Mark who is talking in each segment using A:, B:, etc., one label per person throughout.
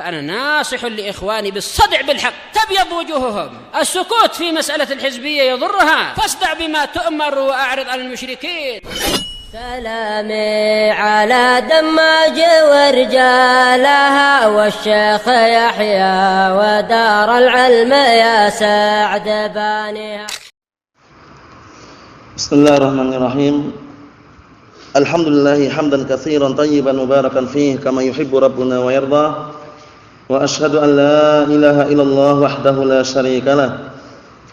A: فأنا ناصح لإخواني بالصدع بالحق تبيض وجوههم. السكوت في مسألة الحزبية يضرها، فاصدع بما تؤمر وأعرض عن المشركين.
B: سلامي على دماج ورجالها والشيخ يحيى ودار العلم يا سعد بانيها.
C: بسم الله الرحمن الرحيم. الحمد لله حمدا كثيرا طيبا مباركا فيه كما يحب ربنا ويرضى. وأشهد أن لا إله إلا الله وحده لا شريك له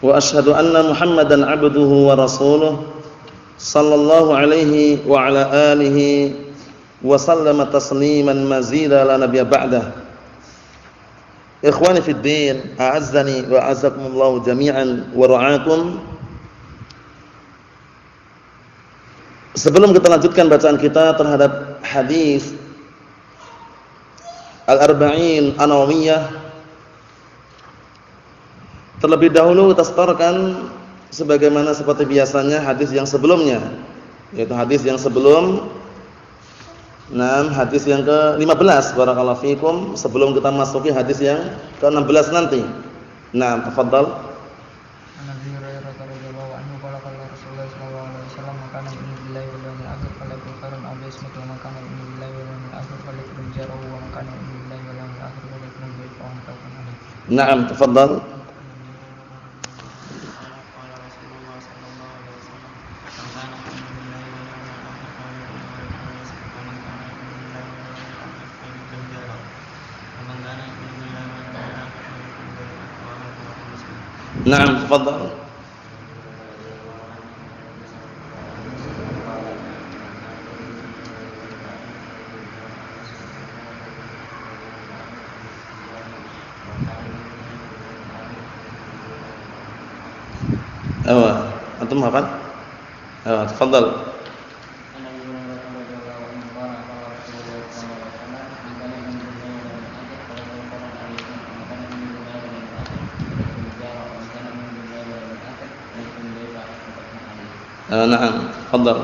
C: وأشهد أن محمدا عبده ورسوله صلى الله عليه وعلى آله وسلم تسليما مزيدا لا نبي بعده. إخواني في الدين أعزني وأعزكم الله جميعا ورعاكم. Sebelum kita lanjutkan bacaan kita terhadap hadis Al-Arba'in An-Nawawiyah, terlebih dahulu kita setorkan sebagaimana seperti biasanya hadis yang sebelumnya, yaitu hadis yang sebelum hadis yang ke-15 barakallahu fikum, sebelum kita masuki hadis yang ke-16 nanti. Tafadhal. Naam, tafadhal. Naam, tafadhal. Antum hafal? Tafadhal. Naam, tafadhal.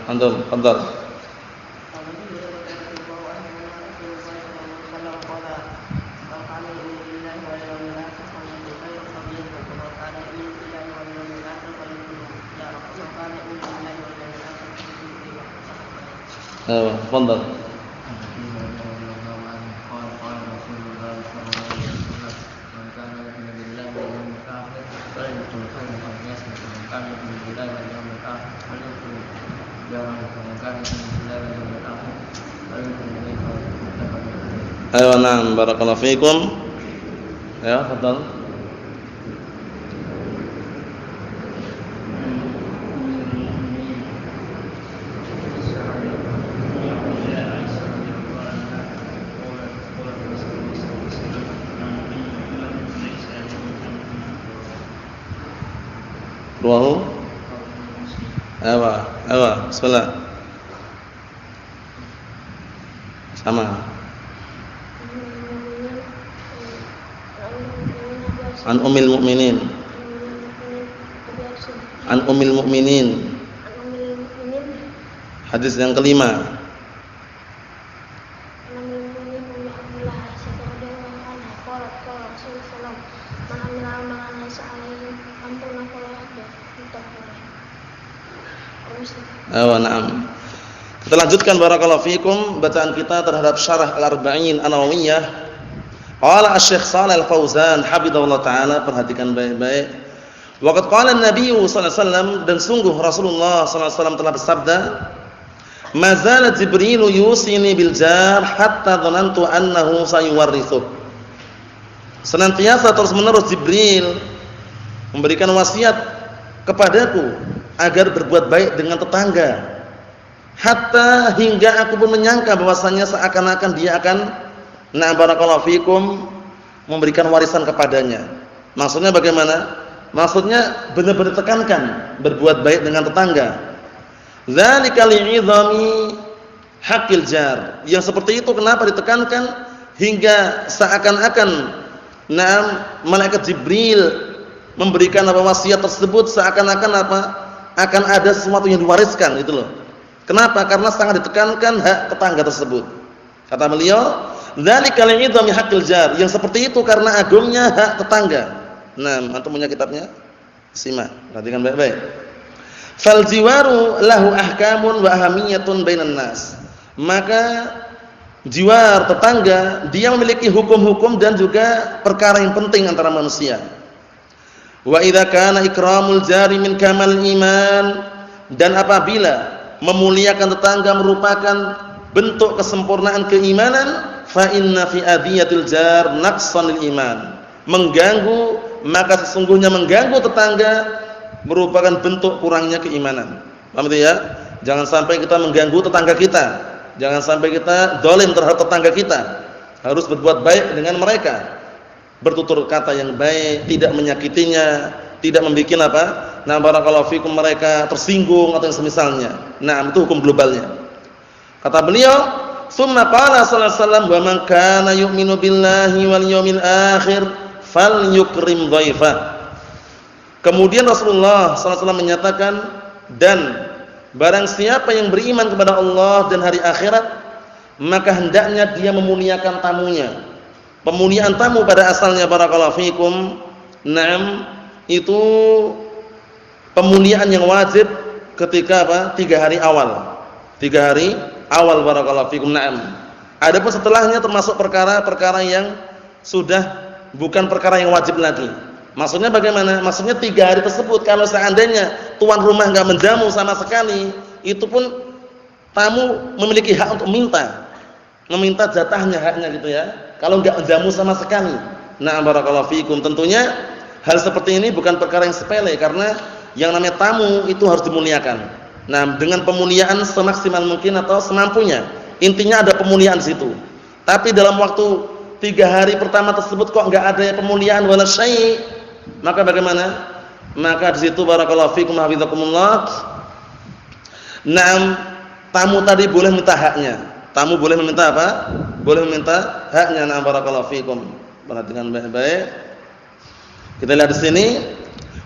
C: Antum, tafadhal. تفضل. Naam, barakallahu fiikum. Ya, tafadhal. Ruahu. Bismillah. Sama. An Ummil Mukminin. Hadis yang kelima. Naam. Kita lanjutkan barakallahu fikum bacaan kita terhadap syarah Al-Arba'in An-Nawawiyah. Qala Asy-Syaikh Shalih Al-Fauzan hafizahullah taala, perhatikan baik-baik. Waqad qala an-nabiy sallallahu alaihi wasallam, dan sungguh Rasulullah sallallahu alaihi wasallam telah bersabda, "Ma zala Jibril yusini bil jar hatta dhanantu annahu sayuwarrithu." Senantiasa terus-menerus Jibril memberikan wasiat kepadaku agar berbuat baik dengan tetangga, hatta hingga aku pun menyangka bahwasanya seakan-akan dia akan barakallahu fikum memberikan warisan kepadanya. Maksudnya bagaimana? Maksudnya benar-benar tekankan berbuat baik dengan tetangga. Dzalika li'idhami haqqil jar. Yang seperti itu kenapa ditekankan hingga seakan-akan malaikat Jibril memberikan wasiat tersebut seakan-akan akan ada sesuatu yang diwariskan itu loh. Kenapa? Karena sangat ditekankan hak tetangga tersebut. Kata beliau, dzalika li'idhami haqqil jar. Yang seperti itu karena agungnya hak tetangga. Antum punya kitabnya? Simak, perhatikan baik-baik. Fal jiwaru lahu ahkamun wa ahamiyatun bainan nas. Maka jiwar tetangga dia memiliki hukum-hukum dan juga perkara yang penting antara manusia. Wa idza kana ikramul jari min kamal iman, dan apabila memuliakan tetangga merupakan bentuk kesempurnaan keimanan, fa inna fi adiyatil jar naqsanil iman. Mengganggu, maka sesungguhnya mengganggu tetangga merupakan bentuk kurangnya keimanan. Paham itu ya? Jangan sampai kita mengganggu tetangga kita. Jangan sampai kita zalim terhadap tetangga kita. Harus berbuat baik dengan mereka. Bertutur kata yang baik, tidak menyakitinya, tidak membuat barakallahu fikum mereka tersinggung atau yang semisalnya. Itu hukum globalnya. Kata beliau, "Tsumma qala sallallahu alaihi wasallam wa man kana yu'minu billahi wal yawmil akhir falyukrim dhaifah." Kemudian Rasulullah SAW menyatakan, dan barang siapa yang beriman kepada Allah dan hari akhirat, maka hendaknya dia memuliakan tamunya. Pemuliaan tamu pada asalnya barakallahu fikum, itu pemuliaan yang wajib ketika 3 hari awal. 3 hari awal barakallahu fikum. Adapun setelahnya termasuk perkara-perkara yang sudah bukan perkara yang wajib lagi. Maksudnya bagaimana? Maksudnya 3 hari tersebut kalau seandainya tuan rumah enggak menjamu sama sekali, itu pun tamu memiliki hak untuk meminta jatahnya, haknya gitu ya. Kalau enggak menjamu sama sekali. Barakallahu fikum. Tentunya hal seperti ini bukan perkara yang sepele, karena yang namanya tamu itu harus dimuliakan. Dengan pemuliaan semaksimal mungkin atau semampunya. Intinya ada pemuliaan di situ. Tapi dalam waktu 3 hari pertama tersebut kok enggak ada pemuliaan wala syai', maka bagaimana? Maka di situ barakallahu fikum hafizakumullah. Tamu tadi boleh minta haknya. Tamu boleh meminta apa? Boleh meminta haknya. Barakallahu fikum. Perhatikan baik-baik. Kita lihat di sini,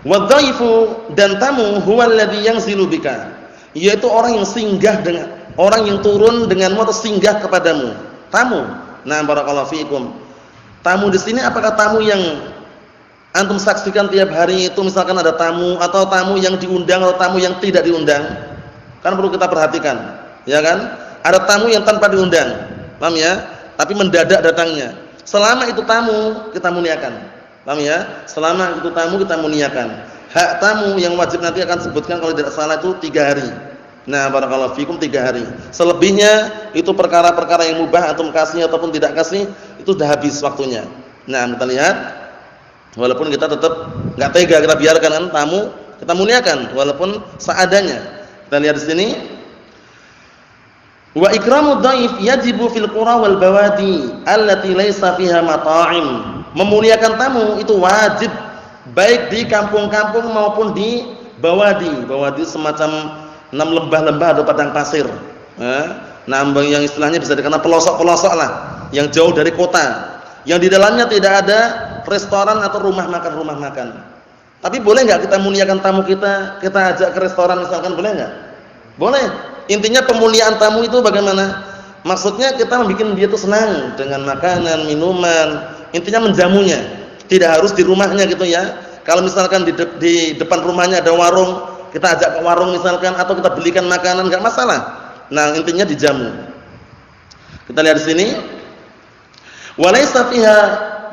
C: wadhaifu, dan tamu huwa alladhi yanzilu bika, yaitu orang yang singgah dengan orang yang turun denganmu atau singgah kepadamu. Tamu. Barakallahu fikum. Tamu di sini apakah tamu yang antum saksikan tiap hari itu, misalkan ada tamu, atau tamu yang diundang atau tamu yang tidak diundang? Kan perlu kita perhatikan, ya kan? Ada tamu yang tanpa diundang, paham ya? Tapi mendadak datangnya. Selama itu tamu kita muliakan, paham ya? Selama itu tamu kita muliakan. Hak tamu yang wajib nanti akan sebutkan kalau tidak salah itu 3 hari. Barakallahu fikum 3 hari. Selebihnya itu perkara-perkara yang mubah antum kasih ataupun tidak kasih, itu sudah habis waktunya. Kita lihat. Walaupun kita tetap enggak tega, kita biarkan kan tamu, kita muliakan walaupun seadanya. Kita lihat di sini. Wa ikramud dhaif yajibu fil qura wal bawadi allati laisa fiha mata'im. Memuliakan tamu itu wajib baik di kampung-kampung maupun di bawadi. Bawadi semacam lembah-lembah atau padang pasir. Yang istilahnya bisa dikatakan pelosok-pelosok lah, yang jauh dari kota. Yang di dalamnya tidak ada restoran atau rumah makan. Tapi boleh enggak kita muliakan tamu kita ajak ke restoran misalkan, boleh enggak? Boleh. Intinya pemuliaan tamu itu bagaimana? Maksudnya kita membuat dia itu senang dengan makanan, minuman, intinya menjamunya. Tidak harus di rumahnya gitu ya. Kalau misalkan di depan rumahnya ada warung, kita ajak ke warung misalkan, atau kita belikan makanan, enggak masalah. Intinya dijamu. Kita lihat di sini. Walaysa fiha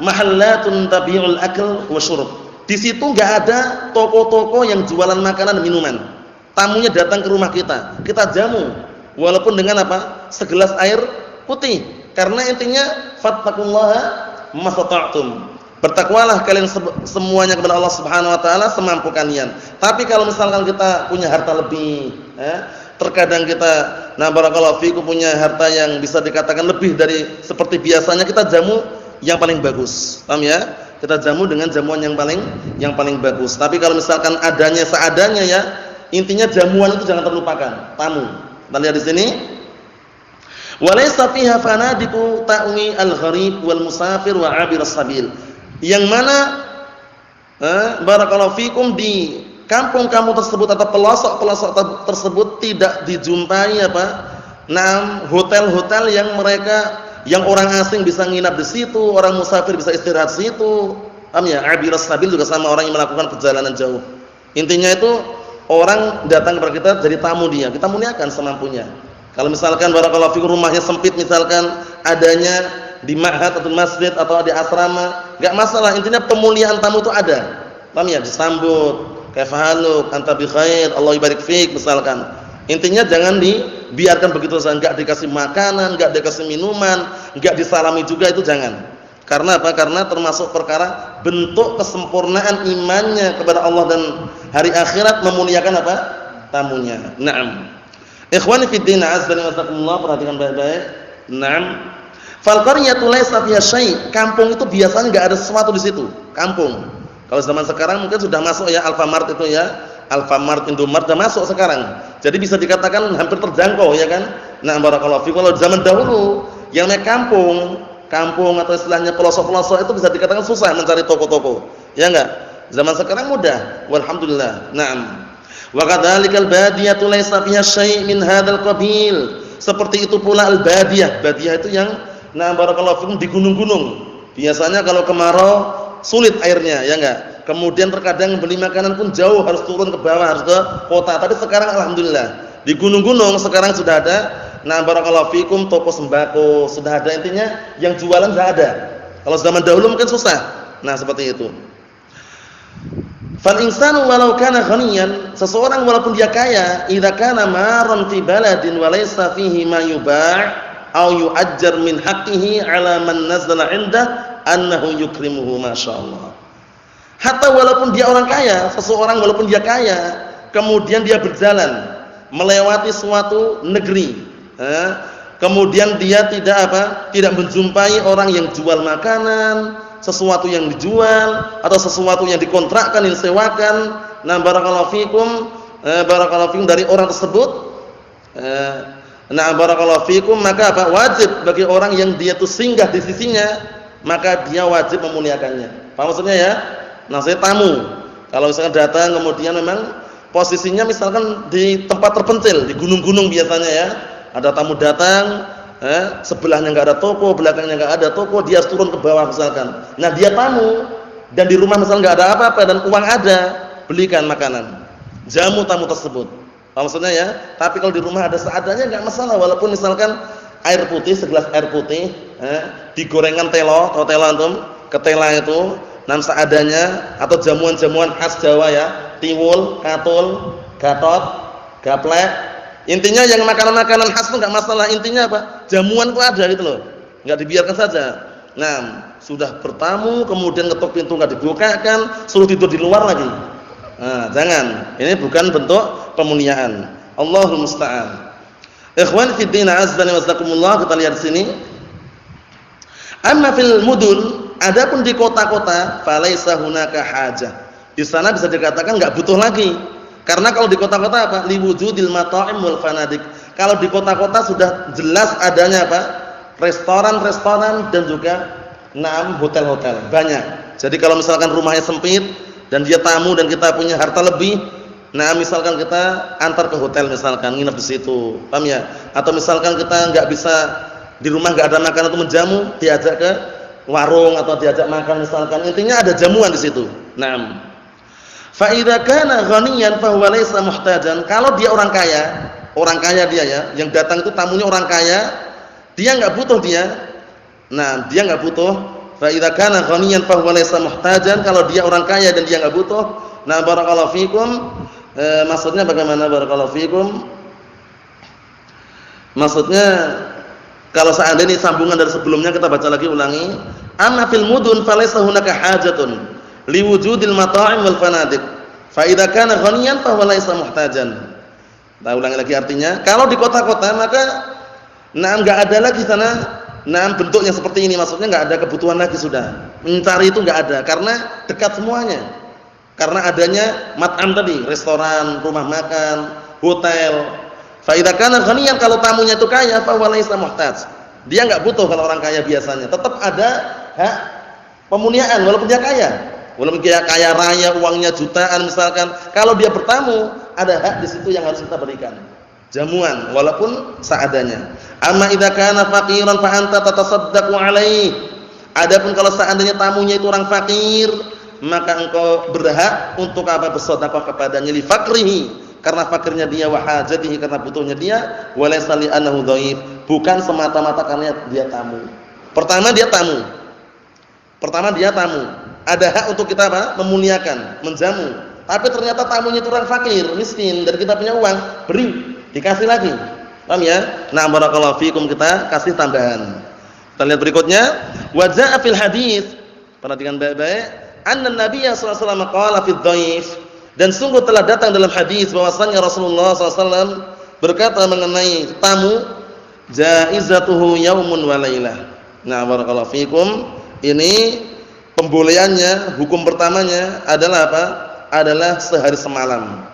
C: mahallatun tabi'ul akl wa syurb. Di situ enggak ada toko-toko yang jualan makanan dan minuman. Tamunya datang ke rumah kita jamu walaupun dengan apa? Segelas air putih. Karena intinya fattaqullaha mastata'tum. Bertakwalah kalian semuanya kepada Allah Subhanahu wa taala semampu kalian. Tapi kalau misalkan kita punya harta lebih, terkadang kita barakallahu fikum punya harta yang bisa dikatakan lebih dari seperti biasanya, kita jamu yang paling bagus. Paham ya? Kita jamu dengan jamuan yang paling bagus. Tapi kalau misalkan adanya seadanya ya, Intinya jamuan itu jangan terlupakan, tamu. Kita lihat di sini. Walaysa fiha fanadiku ta'wi al-gharib wal musafir wa 'abir as-sabil. Yang mana barakallahu fikum di kampung-kampung tersebut atau pelosok-pelosok tersebut tidak dijumpai hotel-hotel yang orang asing bisa nginap di situ, orang musafir bisa istirahat di situ. Paham ya? 'Abir as-sabil juga sama orang yang melakukan perjalanan jauh. Intinya itu orang datang kepada kita jadi tamu dia, kita muliakan semampunya. Kalau misalkan barakallahu fikum rumahnya sempit, misalkan adanya di ma'had atau masjid atau di asrama, enggak masalah, intinya pemuliaan tamu itu ada. Paham ya? Disambut, kaifahaluk, anta bi khair, Allah yubarik fik misalkan. Intinya jangan dibiarkan begitu saja, enggak dikasih makanan, enggak dikasih minuman, enggak disalami juga, itu jangan. Karena apa? Karena termasuk perkara bentuk kesempurnaan imannya kepada Allah dan hari akhirat, memuliakan apa? Tamunya. Naam. Ikhwani fid din, azza wa jalla, perhatikan baik-baik. Naam. Fal qaryatu laysa fiha syai'. Kampung itu biasanya enggak ada sesuatu di situ. Kampung. Kalau zaman sekarang mungkin sudah masuk ya Alfamart itu ya. Alfamart, Indomart sudah masuk sekarang. Jadi bisa dikatakan hampir terjangkau ya kan? Nah, barakallahu fikum. Kalau zaman dahulu yang namanya kampung atau istilahnya pelosok-pelosok itu bisa dikatakan susah mencari toko-toko. Ya enggak? Zaman sekarang mudah. Walhamdulillah. Naam. Wa kadzalikal badiyatu laysa fiha syai' min hadzal qabil. Seperti itu pula al-badiyah. Badiyah itu yang barakallahu fikum di gunung-gunung. Biasanya kalau kemarau sulit airnya, ya enggak? Kemudian terkadang beli makanan pun jauh, harus turun ke bawah, harus ke kota. Tapi sekarang alhamdulillah di gunung-gunung sekarang sudah ada barakallahu fikum toko sembako, sudah ada, intinya yang jualan sudah ada. Kalau zaman dahulu mungkin susah. Nah, seperti itu. Fal insanu walau kana ghaniyan, seseorang walaupun dia kaya, idza kana maran fi baladin wa laysa fihi ma yuba' aw yu'ajjar min haqqihi 'ala man nazala 'indah annahu yukrimuhu, masyaallah. Hatta walaupun dia orang kaya, seseorang walaupun dia kaya, kemudian dia berjalan melewati suatu negeri, kemudian dia tidak menjumpai orang yang jual makanan, sesuatu yang dijual atau sesuatu yang dikontrakkan, yang disewakan. Nah, barakallahu fikum dari orang tersebut. Nah, barakallahu fikum, maka apa? Wajib bagi orang yang dia itu singgah di sisinya, maka dia wajib memuliakannya. Paham maksudnya ya? Nah, saya tamu. Kalau misalkan datang kemudian memang posisinya misalkan di tempat terpencil, di gunung-gunung biasanya ya. Ada tamu datang, sebelahnya enggak ada toko, belakangnya enggak ada toko, dia harus turun ke bawah misalkan. Nah, dia tamu dan di rumah misalkan enggak ada apa-apa dan uang ada, belikan makanan. Jamu tamu tersebut. Paham maksudnya ya? Tapi kalau di rumah ada seadanya enggak masalah, walaupun misalkan air putih, segelas air putih, digorengan telo, atau telo antum, ketela itu seadanya, atau jamuan-jamuan khas Jawa ya, tiwul, katul, gatot, gaplek. Intinya yang makanan-makanan khas itu enggak masalah, intinya apa? Jamuan itu ada gitu loh. Enggak dibiarkan saja. Nah, sudah bertamu kemudian ketuk pintu enggak dibukakan, suruh tidur di luar lagi. Nah, jangan. Ini bukan bentuk pemuliaan. Allahul musta'an. Ikhwan fi din, azza wa jazakumullah, kita lihat di sini. Amma fil mudun, adapun di kota-kota, falaisa hunaka hajah. Di sana bisa dikatakan enggak butuh lagi. Karena kalau di kota-kota apa? Liwujudil mata'im wal fanadik. Kalau di kota-kota sudah jelas adanya apa? Restoran-restoran dan juga hotel-hotel. Banyak. Jadi kalau misalkan rumahnya sempit dan dia tamu dan kita punya harta lebih, misalkan kita antar ke hotel misalkan, nginep di situ. Paham ya? Atau misalkan kita enggak bisa di rumah enggak ada makanan untuk menjamu, diajak ke warung atau diajak makan misalkan. Intinya ada jamuan di situ. Fa idza kana ghaniyan fa huwa laysa muhtajan. Kalau dia orang kaya dia ya, yang datang itu tamunya orang kaya, dia enggak butuh dia. Dia enggak butuh. Fa idza kana ghaniyan fa huwa laysa muhtajan. Kalau dia orang kaya dan dia enggak butuh. Barakallahu fikum. Maksudnya bagaimana barakallahu fikum? Maksudnya kalau seandainya sambungan dari sebelumnya kita baca lagi, ulangi. Amma fil mudun falaysa hunaka hajatun liwujudil mata'im wal fanadik. Fa idza kana ghaniyan fa huwa laysa muhtajan. Kita ulangi lagi artinya. Kalau di kota-kota maka enggak ada lagi sana bentuknya seperti ini, maksudnya enggak ada kebutuhan lagi sudah. Mencari itu enggak ada karena dekat semuanya. Karena adanya mat'am tadi, restoran, rumah makan, hotel. Fa idza kana ghaniyan, kalau tamunya itu kaya, fa huwa laysa muhtaj. Dia enggak butuh kalau orang kaya biasanya. Tetap ada hak pemuliaan walaupun dia kaya. Walaupun dia kaya raya, uangnya jutaan misalkan, kalau dia bertamu, ada hak di situ yang harus kita berikan. Jamuan walaupun seadanya. Amma idza kana faqiran fa anta tatasaddaqu alaihi. Adapun kalau seandainya tamunya itu orang fakir, maka engkau berhak untuk apa? Bersedekah kepadanya li faqrihi, karena fakirnya dia, wa hajatihi, karena butuhnya dia, wa laysa li annahu dhaif, bukan semata-mata karena dia tamu. Pertama dia tamu. Ada hak untuk kita apa? Memuliakan, menjamu. Tapi ternyata tamunya itu orang fakir, miskin, dan kita punya uang, beri, dikasih lagi. Paham ya? Nah, barakallahu fikum, kita kasih tambahan. Kita lihat berikutnya, wa jaa fil hadis. Perhatikan baik-baik. Anna Nabiya sallallahu alaihi wasallam qala fi dhaif, dan sungguh telah datang dalam hadis bahwasanya Rasulullah sallallahu alaihi wasallam berkata mengenai tamu, jaizatuhu yaumun wa lailah. Nah, barakallahu fikum, ini pembolehannya, hukum pertamanya adalah apa? Adalah sehari semalam.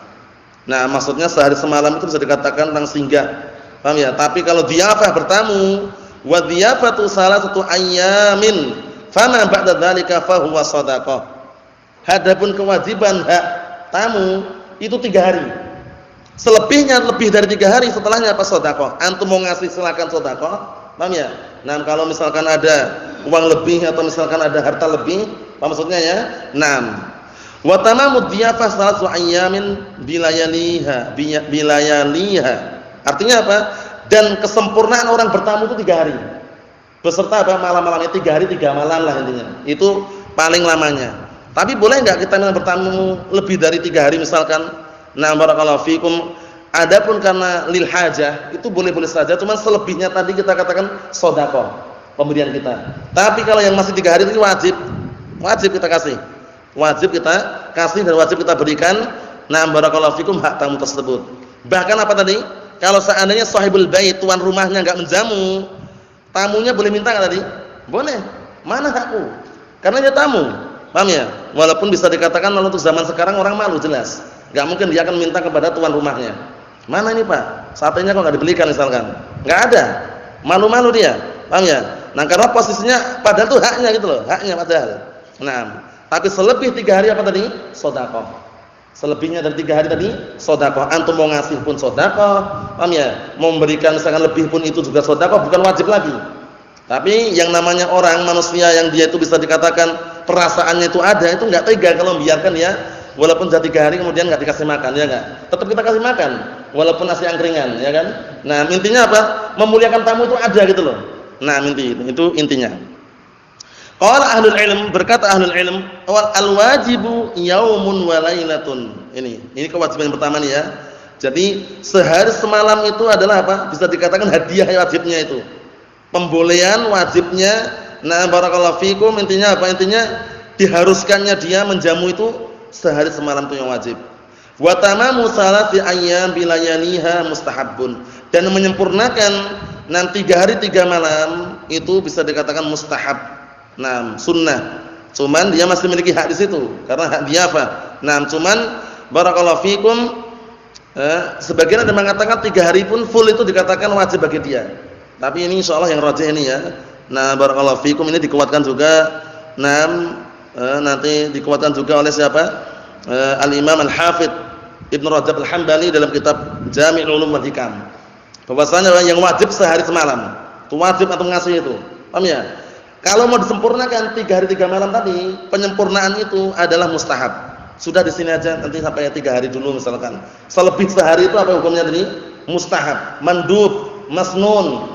C: Nah, maksudnya sehari semalam itu bisa dikatakan tentang singgah. Paham ya? Tapi kalau dhiyafah bertamu, wa dhiyafatu salasatu ayyamin, fama ba'da dzalika fa huwa shadaqah. Adapun kewajiban hak tamu itu 3 hari. Selebihnya lebih dari 3 hari setelahnya apa? Shadaqah. Antum mau ngasih silakan shadaqah. Paham ya? Nah, kalau misalkan ada uang lebih atau misalkan ada harta lebih, apa maksudnya ya? Naam. Wa tamamud dhiyafah salatu ayyamin bilayaliha. Artinya apa? Dan kesempurnaan orang bertamu itu 3 hari. Beserta apa? Malam-malamnya 3 hari 3 malam lah intinya. Itu paling lamanya. Tapi boleh enggak kita bertamu lebih dari 3 hari misalkan? Nah, barakallahu fikum. Adapun karena lil hajah itu boleh-boleh saja, cuman selebihnya tadi kita katakan sedekah, pemberian kita. Tapi kalau yang masih 3 hari itu wajib kita kasih. Wajib kita kasih dan wajib kita berikan. Nah, barakallahu fikum, hak tamu tersebut. Bahkan apa tadi? Kalau seandainya sahibul bait, tuan rumahnya enggak menjamu, tamunya boleh minta enggak tadi? Boleh. Mana hakku? Karena dia tamu. Paham ya? Walaupun bisa dikatakan kalau untuk zaman sekarang orang malu jelas. Enggak mungkin dia akan minta kepada tuan rumahnya. Mana ini Pak? Satenya kok enggak dibelikan misalkan? Enggak ada. Malu-malu dia. Paham ya? Nah, karena posisinya padahal itu haknya gitu loh, haknya padahal. Nah, tapi selebih 3 hari apa tadi? Sedekah. Selebihnya dari 3 hari tadi sedekah. Antum mau ngasih pun sedekah. Paham ya? Mau memberikan misalkan lebih pun itu juga sedekah, bukan wajib lagi. Tapi yang namanya orang manusia yang dia itu bisa dikatakan perasaannya itu ada, itu enggak tega kalau membiarkan ya. Walaupun sudah 3 hari kemudian enggak dikasih makan, ya enggak? Tetap kita kasih makan walaupun nasi angkringan, ya kan? Nah, intinya apa? Memuliakan tamu itu ada gitu loh. Nah, itu intinya. Qala ahlul ilm, berkata ahlul ilm, al-wajibu yaumun wa lailatun. Ini kewajiban yang pertama nih ya. Jadi sehari semalam itu adalah apa? Bisa dikatakan hadiah wajibnya itu. Pembolehan wajibnya. Nah, barakallahu fikum, intinya apa? Intinya diharuskannya dia menjamu itu sehari semalam itu yang wajib. Wa tamamu salati ayyam bilayaliha mustahabbun. Dan menyempurnakan 3 hari 3 malam itu bisa dikatakan mustahab. Nah, sunnah. Cuman dia masih memiliki hak di situ karena hak dhiyafah. Nah, cuman barakallahu fikum, sebagian ada mengatakan 3 hari pun full itu dikatakan wajib bagi dia. Tapi ini insyaallah yang rajih ini ya. Nah, barakallahu fikum, ini dikuatkan juga. Nanti dikuatkan juga oleh siapa? Al-Imam Al-Hafidz Ibnu Rajab Al-Hambali dalam kitab Jami' Ulum wal Hikam. Bahwasanya yang wajib sehari semalam. Itu wajib atau ngasih itu. Paham ya? Kalau mau disempurnakan 3 hari 3 malam tadi, penyempurnaan itu adalah mustahab. Sudah di sini aja, nanti sampai 3 hari dulu misalkan. Selebih sehari itu apa hukumnya tadi? Mustahab, mandub, masnun.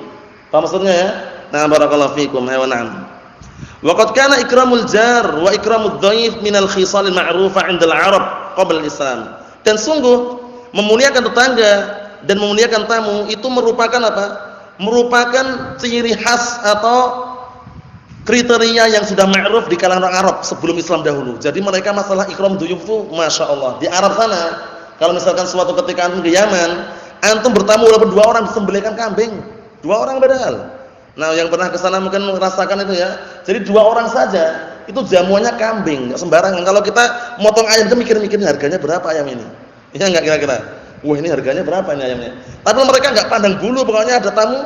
C: Apa maksudnya ya? Nah, barakallahu fikum. Na'am. Wa qad kana ikramul jar wa ikramud dhaif minal khisalil ma'rufah 'indal 'Arab qabla al-Islam. Dan sungguh memuliakan tetangga dan memuliakan tamu itu merupakan apa? Merupakan ciri khas atau kriteria yang sudah ma'ruf di kalangan orang Arab sebelum Islam dahulu. Jadi mereka masalah ikram duyuf itu Masya Allah. Di Arab sana, kalau misalkan suatu ketika antum ke Yaman, antum bertamu walaupun 2 orang disembelihkan kambing. 2 orang padahal. Nah, yang pernah ke sana mungkin merasakan itu ya. Jadi 2 orang saja itu jamuannya kambing, enggak sembarangan. Kalau kita motong ayam itu mikir-mikir harganya berapa ayam ini. Iya enggak kira-kira? Wah, ini harganya berapa ini ayamnya? Tapi mereka enggak pandang bulu, pokoknya ada tamu,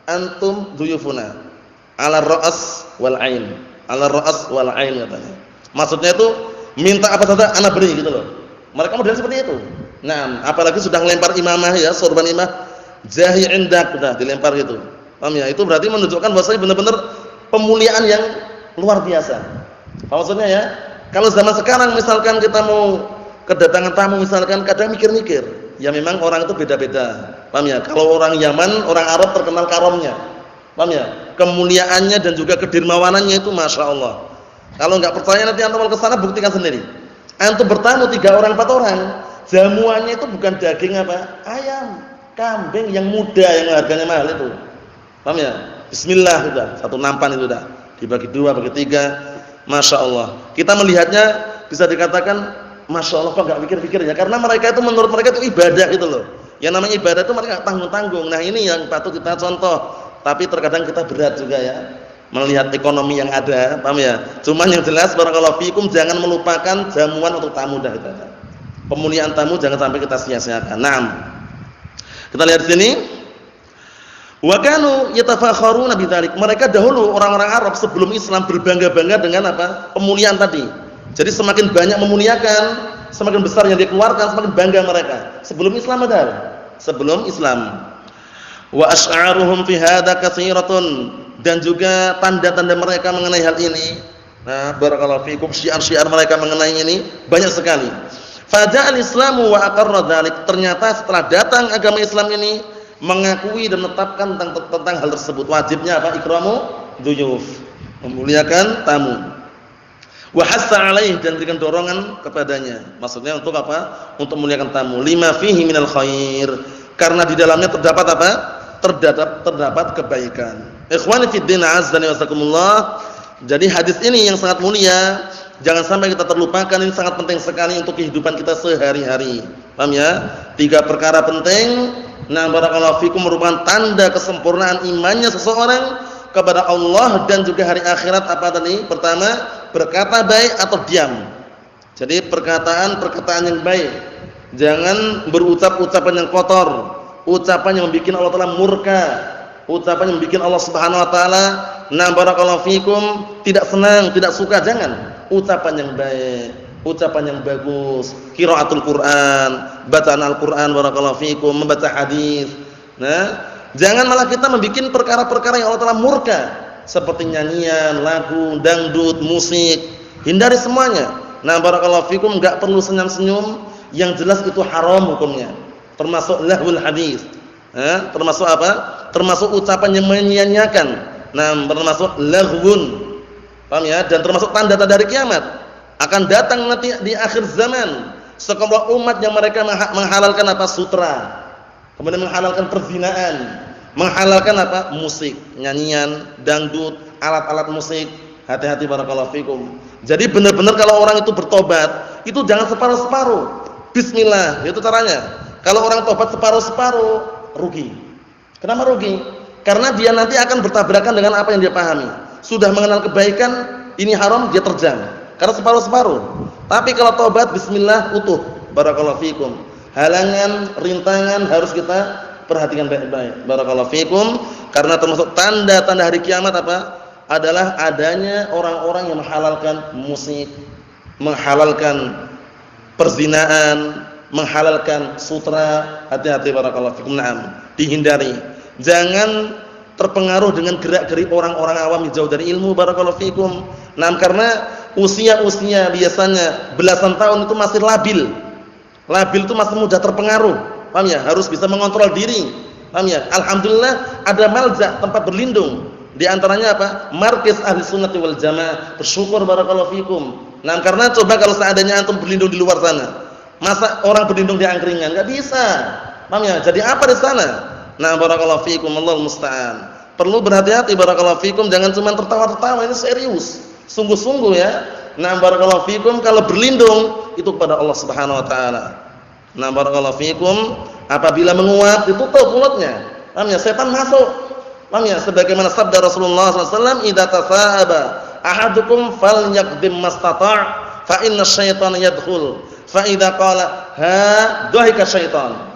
C: antum duyufuna. Ala ra's wal ain. Ala ra's wal ain katanya. Maksudnya itu minta apa saja ana beri gitu loh. Mereka model seperti itu. Nah, apalagi sudah ngelempar imamah ya, sorban imamah, jahi indak sudah dilempar gitu. Paham ya? Itu berarti menunjukkan bahwasanya benar-benar pemuliaan yang luar biasa. Apa maksudnya ya? Kalau zaman sekarang misalkan kita mau kedatangan tamu misalkan kadang mikir-mikir. Ya memang orang itu beda-beda. Paham ya? Kalau orang Yaman, orang Arab terkenal karomnya. Paham ya? Kemuliaannya dan juga kedermawanannya itu Masya Allah. Kalau enggak percaya nanti antum ke sana buktikan sendiri. Antum bertamu 3 orang 4 orang, jamuannya itu bukan daging apa? Ayam, kambing yang muda yang harganya mahal itu. Paham ya? Bismillah sudah, 1 nampan itu sudah. Dibagi 2, bagi 3. Masya Allah. Kita melihatnya bisa dikatakan Masya Allah kok enggak pikir-pikir ya. Karena mereka itu menurut mereka itu ibadah gitu loh. Yang namanya ibadah itu mereka tanggung-tanggung. Nah ini yang patut kita contoh. Tapi terkadang kita berat juga ya. Melihat ekonomi yang ada, paham ya? Cuman yang jelas barakallahu fikum jangan melupakan jamuan untuk tamu dah itu. Pemuliaan tamu jangan sampai kita sia-siakan. Naam. Kita lihat di sini. Wa kanu yatafakharuna bidzalik. Mereka dahulu orang-orang Arab sebelum Islam berbangga-bangga dengan apa? Pemuliaan tadi. Jadi semakin banyak memuliakan, semakin besar yang dikeluarkan, semakin bangga mereka. Sebelum Islam ada. Sebelum Islam. Wa asy'aruhum fi hadza katsiratun, dan juga tanda-tanda mereka mengenai hal ini. Nah, barakallahu fikum, syiar-syiar mereka mengenai ini banyak sekali. Faja'al Islamu wa aqarra dzalik. Ternyata setelah datang agama Islam ini mengakui dan menetapkan tentang hal tersebut. Wajibnya apa? Ikramu dzuyuf, memuliakan tamu. Wa hassa 'alaihi, dan berikan dorongan kepadanya. Maksudnya untuk apa? Untuk memuliakan tamu. Lima fihi minal khair. Karena di dalamnya terdapat apa? Terdapat kebaikan. Ikhwani fid din, azza wa jazakumullah. Jadi hadis ini yang sangat mulia, jangan sampai kita terlupakan. Ini sangat penting sekali untuk kehidupan kita sehari-hari. Paham ya? 3 perkara penting. Nah, barakallahu fikum, merupakan tanda kesempurnaan imannya seseorang kepada Allah dan juga hari akhirat. Apa tadi? Pertama, berkata baik atau diam. Jadi perkataan yang baik. Jangan berucap ucapan yang kotor, ucapan yang membuat Allah Taala murka, ucapan yang membuat Allah Subhanahu wa taala barakallahu fikum tidak senang, tidak suka. Jangan. Ucapan yang baik, ucapan yang bagus, qiraatul Quran, bacaan Al-Qur'an barakallahu fikum, membaca hadis. Nah, jangan malah kita membuat perkara-perkara yang Allah Taala murka, seperti nyanyian, lagu, dangdut, musik. Hindari semuanya. Nah, barakallahu fikum, enggak perlu senyum-senyum. Yang jelas itu haram hukumnya. Termasuk lahul hadis. Termasuk apa? Termasuk ucapan yang menyia-nyiakan. Nah, termasuk laghun. Paham ya? Dan termasuk tanda-tanda hari kiamat. Akan datang nanti di akhir zaman sekelompok umat yang mereka menghalalkan apa? Sutra. Kemudian menghalalkan perzinaan, menghalalkan apa? Musik, nyanyian, dangdut, alat-alat musik. Hati-hati barakallahu fikum. Jadi benar-benar kalau orang itu bertobat, itu jangan separuh-separuh. Bismillah, itu caranya. Kalau orang tobat separuh-separuh, rugi. Kenapa rugi? Karena dia nanti akan bertabrakan dengan apa yang dia pahami. Sudah mengenal kebaikan, ini haram, dia terjang. Karena separuh-separuh. Tapi kalau tobat, bismillah, utuh. Barakallahu fikum. Halangan, rintangan harus kita perhatikan baik-baik. Barakallahu fikum. Karena termasuk tanda-tanda hari kiamat apa? Adalah adanya orang-orang yang menghalalkan musik, menghalalkan perzinaan, menghalalkan sutra. Hati-hati barakallahu fikum. Naam, dihindari. Jangan terpengaruh dengan gerak-gerik orang-orang awam yang jauh dari ilmu barakallahu fikum. Naam, karena usia-usia biasanya belasan tahun itu masih labil. Labil itu masih mudah terpengaruh. Paham ya? Harus bisa mengontrol diri. Paham ya? Alhamdulillah ada malja, tempat berlindung. Di antaranya apa? Markis Ahli Sunnati wal Jamaah. Bersyukur barakallahu fikum. Nah, karena coba kalau seandainya antum berlindung di luar sana, masa orang berlindung di angkringan? Enggak bisa. Paham ya? Jadi apa di sana? Nah, barakallahu fikum, Allahul musta'an. Perlu berhati-hati barakallahu fikum, jangan cuma tertawa-tertawa, ini serius. Sungguh-sungguh ya. Nah, barakallahu fikum, kalau berlindung itu kepada Allah Subhanahu wa taala. Nah, barakallahu fikum, apabila menguap ditutup mulutnya. Paham ya? Setan masuk. Paham ya? Sebagaimana sabda Rasulullah SAW, "Idza tasahaba Ahadukum falyaqdim mastata' fa inna syaitana yadkhul. Fa idza qala ha dhahika syaitan.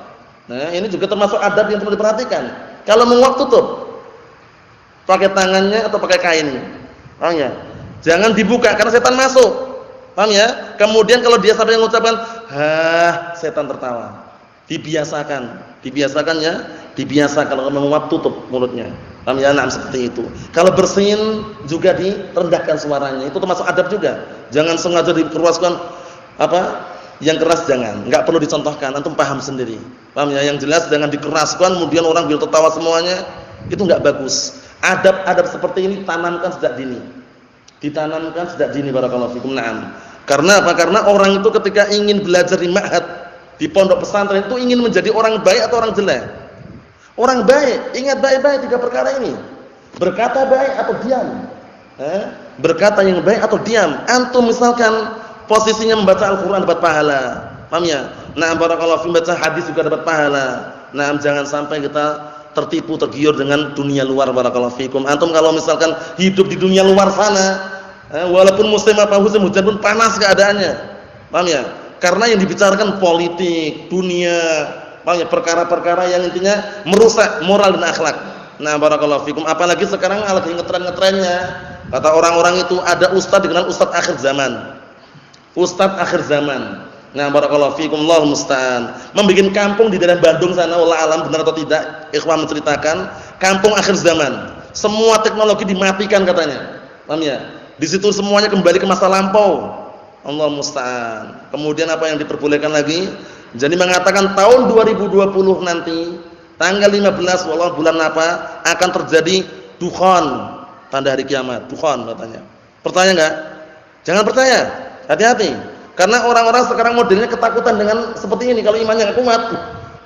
C: Nah, ini juga termasuk adab yang perlu diperhatikan. Kalau menguap tutup. Pakai tangannya atau pakai kain. Paham ya? Jangan dibuka karena setan masuk. Paham ya? Kemudian kalau dia sampai mengucapkan ha, setan tertawa. Dibiasakan ya. Dibiasakan kalau menguap tutup mulutnya. Paham ya? Nah, seperti itu. Kalau bersin juga direndahkan suaranya. Itu termasuk adab juga. Jangan sengaja dikeraskan yang keras jangan. Enggak perlu dicontohkan, antum paham sendiri. Paham ya? Yang jelas jangan dikeraskan kemudian orang biar tertawa semuanya. Itu enggak bagus. Adab-adab seperti ini tanamkan sejak dini. Ditanamkan sejak dini barakallahu fikum. Naam. Karena apa? Karena orang itu ketika ingin belajar di ma'had, di pondok pesantren itu ingin menjadi orang baik atau orang jelek? Orang baik. Ingat baik-baik 3 perkara ini. Berkata baik atau diam. Berkata yang baik atau diam. Antum misalkan posisinya membaca Al-Qur'an dapat pahala. Paham ya? Nah, barakallahu fikum, baca hadis juga dapat pahala. Nah, jangan sampai kita tertipu, tergiur dengan dunia luar barakallahu fikum. Antum kalau misalkan hidup di dunia luar sana, walaupun musim apa musim hujan pun panas keadaannya. Paham ya? Karena yang dibicarakan politik, dunia, paham ya? Perkara-perkara yang intinya merusak moral dan akhlak. Nah, barakallahu fikum. Apalagi sekarang lagi ngetren-ngetrennya. Kata orang-orang itu ada ustaz dikenal ustaz akhir zaman. Ustaz akhir zaman. Nah, barakallahu fikum, Allahu musta'an. Membikin kampung di daerah Bandung sana, wallah alam benar atau tidak, ikhwan menceritakan, kampung akhir zaman. Semua teknologi dimatikan katanya. Paham ya? Di situ semuanya kembali ke masa lampau. Allahu musta'an. Kemudian apa yang diperbolehkan lagi? Jadi mengatakan tahun 2020 nanti, tanggal 15 wallah bulan apa, akan terjadi dukhan, tanda hari kiamat. Dukhan katanya. Percaya enggak? Jangan percaya. Hati-hati. Karena orang-orang sekarang modelnya ketakutan dengan seperti ini. Kalau imannya nggak kuat,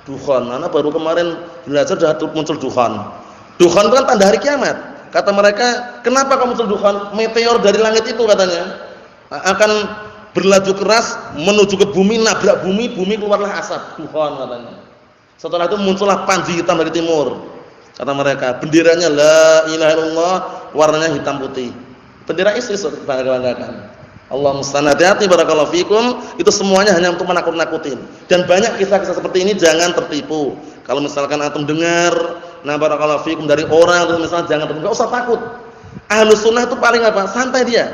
C: dukhan. Anak baru kemarin belajar sudah muncul dukhan. Dukhan itu kan tanda hari kiamat. Kata mereka, kenapa kamu muncul dukhan? Meteor dari langit itu katanya akan berlaju keras menuju ke bumi, nabrak bumi, bumi keluarlah asap. Dukhan katanya. Setelah itu muncullah panji hitam dari timur. Kata mereka, benderanya la ilaha illallah, warnanya hitam putih. Bendera ISIS bangga-banggakan. Allah musta'an. Hati-hati barakallahu fikum, itu semuanya hanya untuk menakut-nakutin. Dan banyak kisah-kisah seperti ini, jangan tertipu. Kalau misalkan antum dengar, nah barakallahu fikum dari orang terus misalnya jangan tertipu, enggak usah takut. Ahlus sunnah itu paling apa? Santai dia.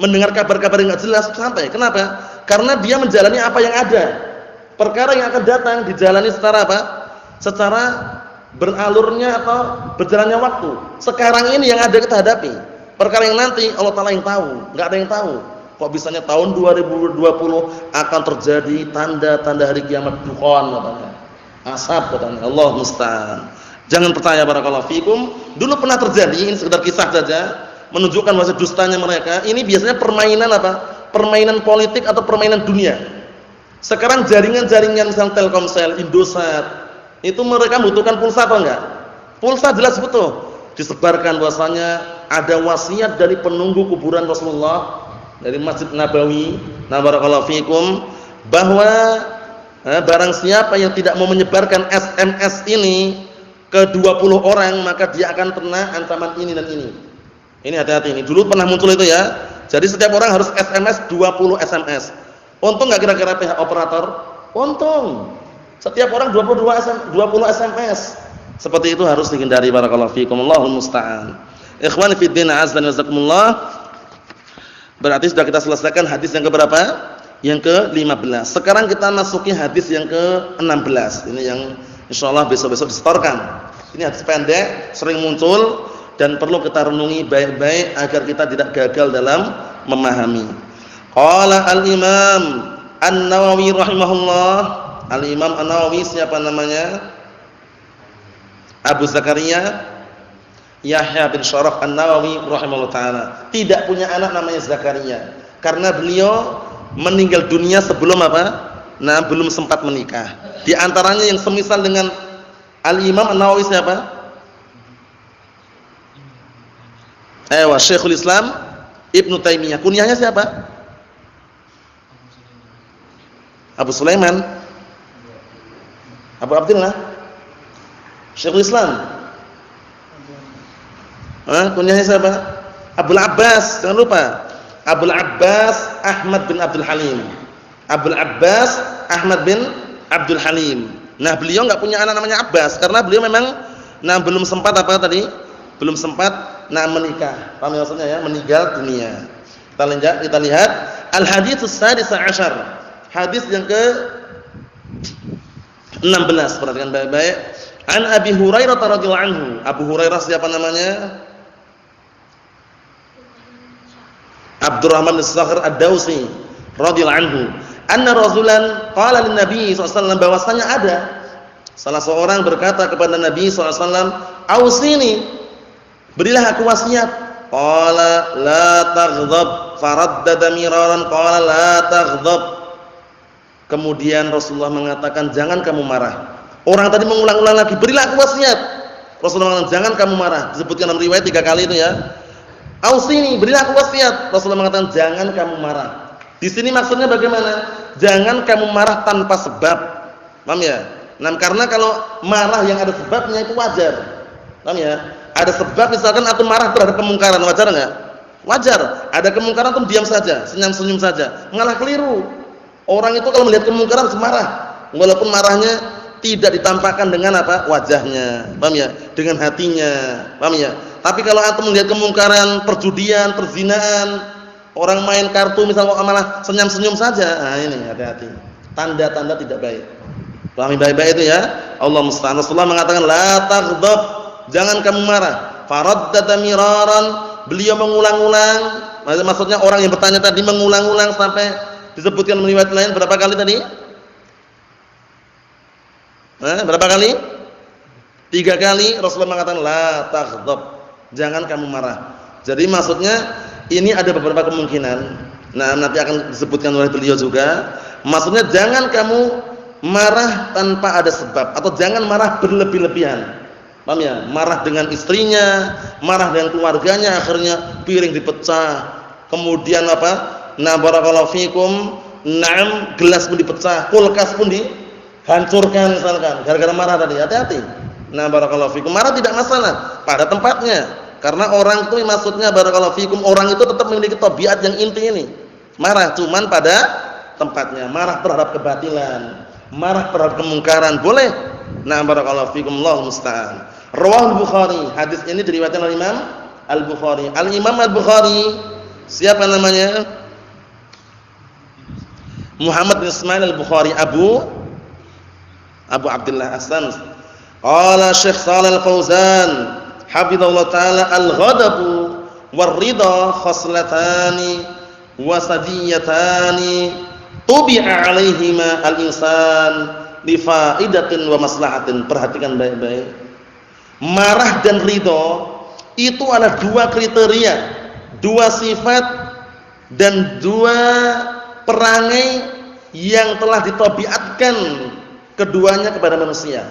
C: Mendengar kabar-kabar yang enggak jelas santai. Kenapa? Karena dia menjalani apa yang ada. Perkara yang akan datang dijalani secara apa? Secara beralurnya atau berjalannya waktu. Sekarang ini yang ada kita hadapi. Perkara yang nanti Allah Ta'ala yang tahu, enggak ada yang tahu. Kok bisanya tahun 2020 akan terjadi tanda-tanda hari kiamat dukhan katanya. Asap katanya. Allah musta'an. Jangan percaya barakallahu fikum. Dulu pernah terjadi, ini sekedar kisah saja, menunjukkan bahwa dustanya mereka. Ini biasanya permainan apa? Permainan politik atau permainan dunia. Sekarang jaringan-jaringan misalnya Telkomsel, Indosat, itu mereka membutuhkan pulsa atau enggak? Pulsa jelas betul. Disebarkan bahwasanya ada wasiat dari penunggu kuburan Rasulullah dari Masjid Nabawi, na barakallahu fikum, bahwa barang siapa yang tidak mau menyebarkan SMS ini ke 20 orang maka dia akan kena ancaman ini dan ini. Ini hati-hati ini. Dulu pernah muncul itu ya. Jadi setiap orang harus SMS 20 SMS. Untung enggak kira-kira pihak operator? Untung. Setiap orang 20 SMS. Seperti itu harus dihindari barakallahu fikum. Allahul musta'an. Ikhwani fid din, azza wa jazakumullah. Berarti sudah kita selesaikan hadis yang keberapa? Yang ke-15. Sekarang kita masuki hadis yang ke-16. Ini yang insyaallah besok-besok disetorkan. Ini hadis pendek, sering muncul dan perlu kita renungi baik-baik agar kita tidak gagal dalam memahami. Qala al-Imam An-Nawawi rahimahullah. Al-Imam An-Nawawi siapa namanya? Abu Zakaria Yahya bin Syaraf An-Nawawi rahimahullah ta'ala. Tidak punya anak namanya Zakaria. Karena beliau meninggal dunia sebelum apa? Nah, belum sempat menikah. Di antaranya yang semisal dengan Al-Imam An-Nawawi siapa? Syekhul Islam Ibnu Taimiyah. Kunyahnya siapa? Abu Sulaiman. Abu Abdullah. Syekhul Islam. Kunyahnya siapa? Abul Abbas, jangan lupa. Abul Abbas Ahmad bin Abdul Halim. Abul Abbas Ahmad bin Abdul Halim. Nah, beliau enggak punya anak namanya Abbas karena beliau memang belum sempat apa tadi? Belum sempat menikah. Paham maksudnya ya? Meninggal dunia. Kita lihat al-hadits as-sadis asyar. Hadis yang ke-16, perhatikan baik-baik. An Abi Hurairah radhiyallahu anhu. Abu Hurairah siapa namanya? Abdurrahman as-Sakhr ad-Dausi radhiyallahu anhu. Anna rasulan qala lin Nabi sallallahu alaihi wasallam, bahwasanya ada salah seorang berkata kepada Nabi sallallahu alaihi wasallam, "Ausini, berilah aku wasiat." Qala la taghdab, faraddada miraran qala la taghdab. Kemudian Rasulullah mengatakan, "Jangan kamu marah." Orang tadi mengulang-ulang lagi, "Berilah aku wasiat." Rasulullah mengatakan, "Jangan kamu marah." Disebutkan dalam riwayat 3 kali itu ya. "Ausini, berilah aku wasiat." Rasulullah mengatakan, "Jangan kamu marah." Di sini maksudnya bagaimana? Jangan kamu marah tanpa sebab. Paham ya? Nah, karena kalau marah yang ada sebabnya itu wajar. Paham ya? Ada sebab, misalkan antum marah terhadap kemungkaran, wajar enggak? Wajar. Ada kemungkaran antum diam saja, senyum-senyum saja. Malah keliru. Orang itu kalau melihat kemungkaran harus marah. Walaupun marahnya tidak ditampakkan dengan apa? Wajahnya. Paham ya? Dengan hatinya. Paham ya? Tapi kalau antum melihat kemungkaran, perjudian, perzinaan, orang main kartu misalnya malah senyum-senyum saja, nah ini hati-hati. Tanda-tanda tidak baik. Pahami baik-baik itu ya. Allah musta'an. Rasulullah mengatakan la taghdab, jangan kamu marah. Faraddada miraran, beliau mengulang-ulang. Maksudnya orang yang bertanya tadi mengulang-ulang sampai disebutkan riwayat lain berapa kali tadi? Berapa kali? 3 kali Rasulullah mengatakan la taghdab, jangan kamu marah. Jadi maksudnya ini ada beberapa kemungkinan. Nah, nanti akan disebutkan oleh beliau juga. Maksudnya jangan kamu marah tanpa ada sebab, atau jangan marah berlebih-lebihan. Paham ya? Marah dengan istrinya, marah dengan keluarganya, akhirnya piring dipecah. Kemudian apa? Nah, barakallahu fikum, gelas pun dipecah, kulkas pun dihancurkan misalkan gara-gara marah tadi. Hati-hati. Nah, barakallahu fikum, marah tidak masalah pada tempatnya. Karena orang itu maksudnya barakallahu fikum, orang itu tetap memiliki tabiat yang inti ini. Marah cuman pada tempatnya. Marah terhadap kebatilan, marah terhadap kemungkaran boleh. Nah, barakallahu fikum, Allahu musta'an. Rawahul Bukhari, hadis ini diriwayatkan oleh Imam Al-Bukhari. Al-Imam Al-Bukhari siapa namanya? Muhammad bin Ismail Al-Bukhari, Abu Abdullah Hasan. Qala Syekh Shalal Al-Fauzan hafizallahu ta'ala, al-ghadabu war-ridha khaslatani wasadiyatani tubi'a 'alaihima al-insan li fa'idatin wa maslahatin. Perhatikan baik-baik. Marah dan ridha itu adalah 2 kriteria, 2 sifat dan 2 perangai yang telah ditabiatkan keduanya kepada manusia.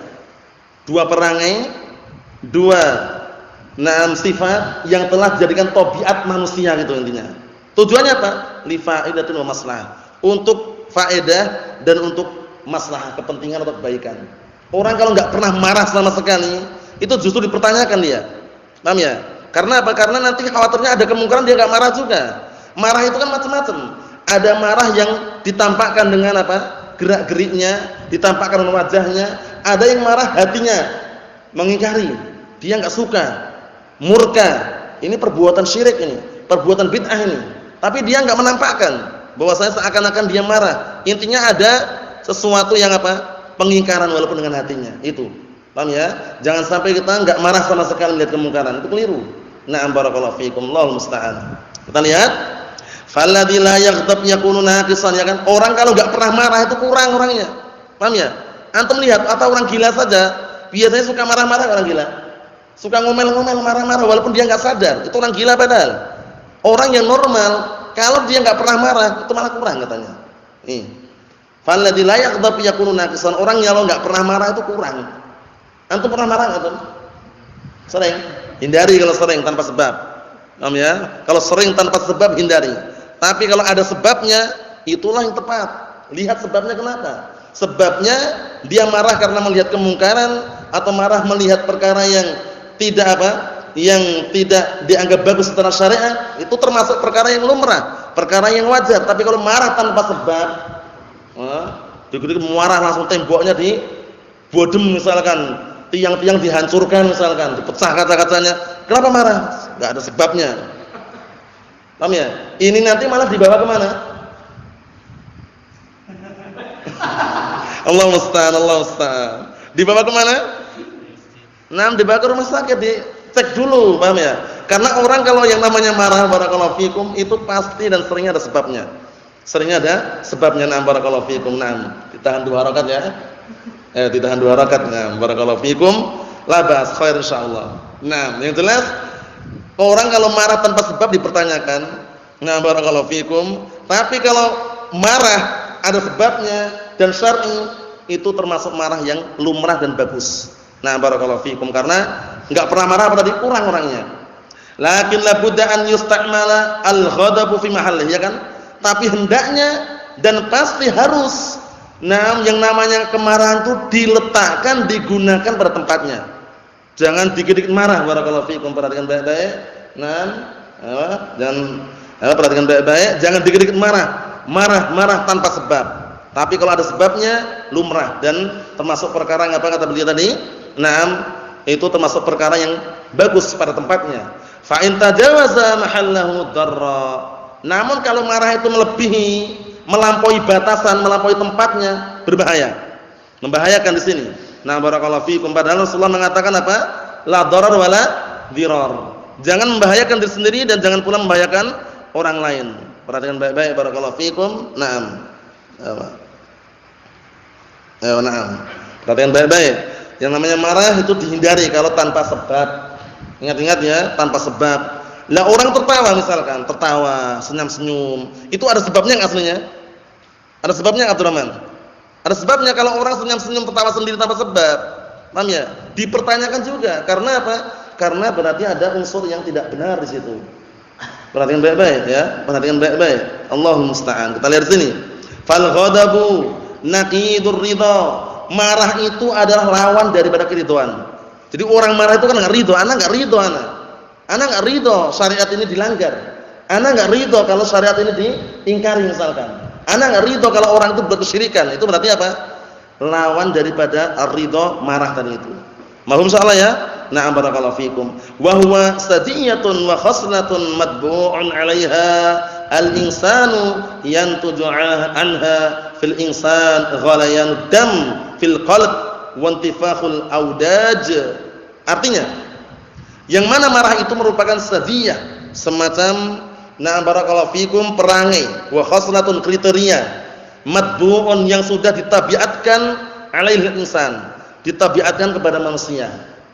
C: 2 perangai, 2 sifat yang telah dijadikan tabiat manusia gitu intinya. Tujuannya apa? Li fa'idatin wa maslahah. Untuk faedah dan untuk maslahah, kepentingan atau kebaikan. Orang kalau enggak pernah marah sama sekali, itu justru dipertanyakan dia. Paham ya? Karena apa? Karena nanti khawatirnya ada kemungkinan dia enggak marah juga. Marah itu kan macam-macam. Ada marah yang ditampakkan dengan apa? Gerak-geriknya, ditampakkan dengan wajahnya. Ada yang marah hatinya mengingkari, dia enggak suka, murka. Ini perbuatan syirik ini, perbuatan bid'ah ini. Tapi dia enggak menampakkan bahwasanya seakan-akan dia marah. Intinya ada sesuatu yang apa? Pengingkaran walaupun dengan hatinya. Itu. Paham ya? Jangan sampai kita enggak marah sama sekali melihat kemungkaran. Itu keliru. Na'am barakallahu fikum, Allahul musta'an. Kita lihat, falladzi la yaghdab yakunu naqisan, ya kan? Orang kalau enggak pernah marah itu kurang orangnya. Paham ya? Antum lihat atau orang gila saja, biasanya suka marah-marah orang gila. Suka ngomel-ngomel, marah-marah walaupun dia enggak sadar. Itu orang gila padahal. Orang yang normal kalau dia enggak pernah marah itu malah kurang katanya. Nih. Falladzi la yaghdab yakunu naqisan. Orang yang kalau enggak pernah marah itu kurang. Antum pernah marah enggak, Antum? Sering. Hindari kalau sering tanpa sebab. Paham ya? Kalau sering tanpa sebab hindari. Tapi kalau ada sebabnya, itulah yang tepat. Lihat sebabnya kenapa? Sebabnya dia marah karena melihat kemungkaran atau marah melihat perkara yang tidak apa? yang tidak dianggap bagus secara syariat, itu termasuk perkara yang lumrah, perkara yang wajar. Tapi kalau marah tanpa sebab, dikit-dikit marah langsung temboknya dibodem misalkan, tiang-tiang dihancurkan misalkan, dipecah kaca-kacanya. Kenapa marah? Enggak ada sebabnya. Paham ya? Ini nanti malah dibawa kemana? Allah musta'an. Dibawa kemana? Nah, dibawa ke rumah sakit, dicek dulu, paham ya? Karena orang kalau yang namanya marah, barakallahu fikum, itu pasti dan seringnya ada sebabnya. Seringnya ada sebabnya. Nah, barakallahu fikum. Nah, ditahan 2 rakaat ya. Ditahan 2 rakaat. Nah, barakallahu fikum. La ba'as, khair insyaallah. Nah, yang jelas orang kalau marah tanpa sebab dipertanyakan. Nah, barakallahu fikum. Tapi kalau marah ada sebabnya dan syar'i, itu termasuk marah yang lumrah dan bagus. Nah, barakallahu fikum, karena enggak pernah marah apa tadi? Kurang orangnya. Lakin la budda an yusta'mala al-ghadabu fi mahallih, ya kan? Tapi hendaknya dan pasti harus yang namanya kemarahan itu diletakkan, digunakan pada tempatnya. Jangan dikit-dikit marah, barakallahu fikum, perhatikan baik-baik. Perhatikan baik-baik, jangan dikit-dikit marah tanpa sebab. Tapi kalau ada sebabnya lumrah dan termasuk perkara yang apa kata beliau tadi? Itu termasuk perkara yang bagus pada tempatnya. Fa in tajawaza mahallahu darra. Namun kalau marah itu melebihi, melampaui batasan, melampaui tempatnya, berbahaya. Membahayakan di sini. Nah, barakallahu fiikum. Padahal Rasulullah mengatakan apa? La darar wala dirar. Jangan membahayakan diri sendiri dan jangan pula membahayakan orang lain. Perhatikan baik-baik, barakallahu fiikum. Naam. Perhatikan baik-baik. Yang namanya marah itu dihindari kalau tanpa sebab. Ingat-ingat ya, tanpa sebab. Lah orang tertawa misalkan, tertawa, senyum-senyum, itu ada sebabnya enggak aslinya? Ada sebabnya enggak, Abdurrahman? Ada sebabnya kalau orang senyum-senyum tertawa sendiri tanpa sebab. Paham ya? Dipertanyakan juga. Karena apa? Karena berarti ada unsur yang tidak benar di situ. Perhatikan baik-baik ya, perhatikan baik-baik. Allahul musta'an. Kita lihat sini. Fal ghadabu naqidur ridha. Marah itu adalah lawan daripada keridhaan. Jadi orang marah itu kan enggak ridho, ana enggak ridho ana. Ana enggak ridho syariat ini dilanggar. Ana enggak ridho kalau syariat ini diingkari misalkan. Ana enggak ridho kalau orang itu berkesyirikan. Itu berarti apa? Lawan daripada ar-ridha, marah tadi itu. Mahum insyaallah ya. Na'am barakallahu fikum. Wa huwa sadiyatun wa khaslatun matbu'un 'alaiha al-insanu yantuju anha fil insan ghalayan dam fil qalb wa intifakhul audaj. Artinya, yang mana marah itu merupakan sadiyah, semacam na'am barakallahu fikum perangai, wa khaslatun kriteria, matbu'un yang sudah ditabiatkan 'alaihil insan, ditabiatkan kepada manusia.